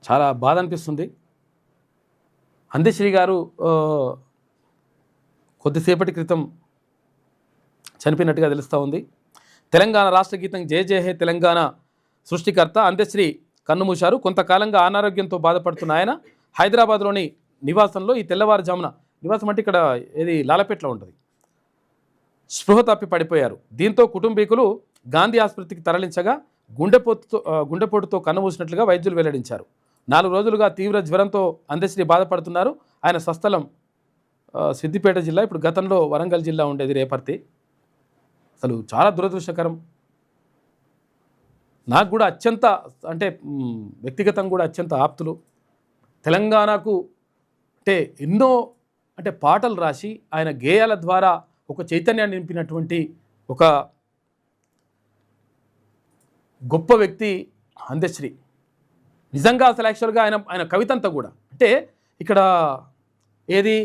చాలా బాధ అనిపిస్తుంది. అందశ్రీ గారు కొద్దిసేపటి క్రితం చనిపోయినట్టుగా తెలుస్తూ ఉంది. తెలంగాణ రాష్ట్ర గీతం జయ జయ హే తెలంగాణ సృష్టికర్త అందశ్రీ కన్నుమూశారు. కొంతకాలంగా అనారోగ్యంతో బాధపడుతున్న ఆయన హైదరాబాద్లోని నివాసంలో ఈ తెల్లవారుజామున, నివాసం అంటే ఇక్కడ ఏది లాలపేటలో ఉంటుంది, స్పృహ తప్పి పడిపోయారు. దీంతో కుటుంబీకులు గాంధీ ఆసుపత్రికి తరలించగా గుండెపోటుతో కన్నుమూసినట్లుగా వైద్యులు వెల్లడించారు. 4 రోజులుగా తీవ్ర జ్వరంతో అందశ్రీ బాధపడుతున్నారు. ఆయన స్వస్థలం సిద్దిపేట జిల్లా, ఇప్పుడు గతంలో వరంగల్ జిల్లా ఉండేది రేపర్తి. అసలు చాలా దురదృష్టకరం. నాకు కూడా అత్యంత అంటే వ్యక్తిగతంగా కూడా అత్యంత ఆప్తులు. తెలంగాణకు అంటే ఎన్నో అంటే పాటలు రాసి ఆయన గేయాల ద్వారా ఒక చైతన్యాన్ని నింపినటువంటి ఒక గొప్ప వ్యక్తి అందశ్రీ. నిజంగా అసలు యాక్చువల్గా ఆయన కవిత అంతా కూడా అంటే ఇక్కడ ఏది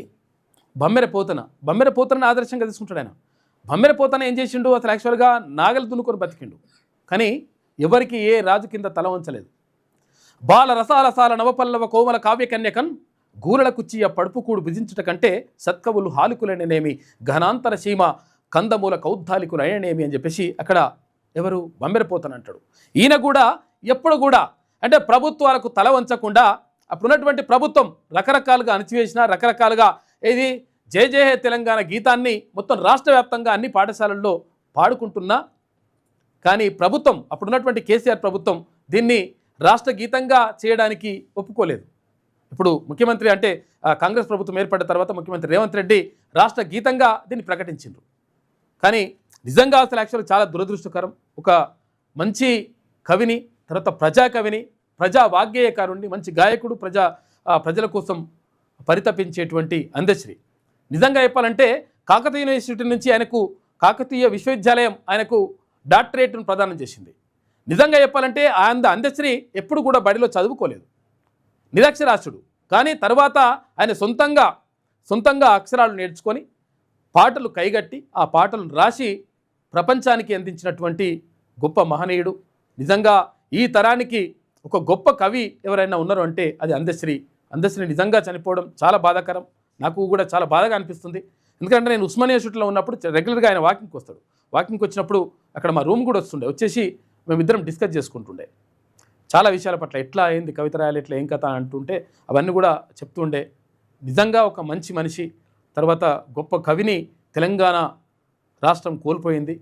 బమ్మెర పోతనని ఆదర్శంగా తీసుకుంటాడు ఆయన. బమ్మెర పోతన ఏం చేసిండు, అసలు యాక్చువల్గా నాగలు దున్నుకొని బతికిండు, కానీ ఎవరికి ఏ రాజు కింద తల వంచలేదు. బాల రసాలసాల నవపల్లవ కోమల కావ్యకన్యకన్ గూరల కుచ్చియ పడుపుకూడు భుజించుట కంటే సత్కవులు హాలికులనేమి ఘనాంతర సీమ కందమూల కౌద్ధాలికులనేమి అని చెప్పేసి అక్కడ ఎవరు బమ్మెరపోతన అంటాడు. ఈయన కూడా ఎప్పుడు కూడా అంటే ప్రభుత్వాలకు తల వంచకుండా అప్పుడున్నటువంటి ప్రభుత్వం రకరకాలుగా అణచివేసిన, రకరకాలుగా ఏది జయ జయ హే తెలంగాణ గీతాన్ని మొత్తం రాష్ట్ర వ్యాప్తంగా అన్ని పాఠశాలల్లో పాడుకుంటున్నా, కానీ ప్రభుత్వం అప్పుడున్నటువంటి కేసీఆర్ ప్రభుత్వం దీన్ని రాష్ట్ర గీతంగా చేయడానికి ఒప్పుకోలేదు. ఇప్పుడు ముఖ్యమంత్రి అంటే కాంగ్రెస్ ప్రభుత్వం ఏర్పడిన తర్వాత ముఖ్యమంత్రి రేవంత్ రెడ్డి రాష్ట్ర గీతంగా దీన్ని ప్రకటించారు. కానీ నిజంగా అసలు యాక్చువల్గా చాలా దురదృష్టకరం. ఒక మంచి కవిని, తర్వాత ప్రజాకవిని, ప్రజా వాగ్గేయకారుణ్ణి, మంచి గాయకుడు, ప్రజల కోసం పరితపించేటువంటి అందశ్రీ. నిజంగా చెప్పాలంటే కాకతీయ యూనివర్సిటీ నుంచి ఆయనకు కాకతీయ విశ్వవిద్యాలయం ఆయనకు డాక్టరేట్ను ప్రదానం చేసింది. నిజంగా చెప్పాలంటే అందశ్రీ ఎప్పుడు కూడా బడిలో చదువుకోలేదు, నిరక్షరాస్యుడు. కానీ తర్వాత ఆయన సొంతంగా అక్షరాలు నేర్చుకొని పాటలు కైగట్టి ఆ పాటలను రాసి ప్రపంచానికి అందించినటువంటి గొప్ప మహనీయుడు. నిజంగా ఈ తరానికి ఒక గొప్ప కవి ఎవరైనా ఉన్నారు అంటే అది అందశ్రీ. నిజంగా చనిపోవడం చాలా బాధాకరం. నాకు కూడా చాలా బాధగా అనిపిస్తుంది. ఎందుకంటే నేను ఉస్మానియా యూనివర్సిటీలో ఉన్నప్పుడు రెగ్యులర్గా ఆయన వాకింగ్కి వస్తాడు. వాకింగ్కి వచ్చినప్పుడు అక్కడ మా రూమ్ కూడా వచ్చేసి మేమిద్దరం డిస్కస్ చేసుకుంటుండే చాలా విషయాల పట్ల, ఎట్లా అయింది కవిత రాయాలి, ఎట్లా ఏం కథ అంటుంటే అవన్నీ కూడా చెప్తుండే. నిజంగా ఒక మంచి మనిషి. తర్వాత గొప్ప కవిని తెలంగాణ రాష్ట్రం కోల్పోయింది.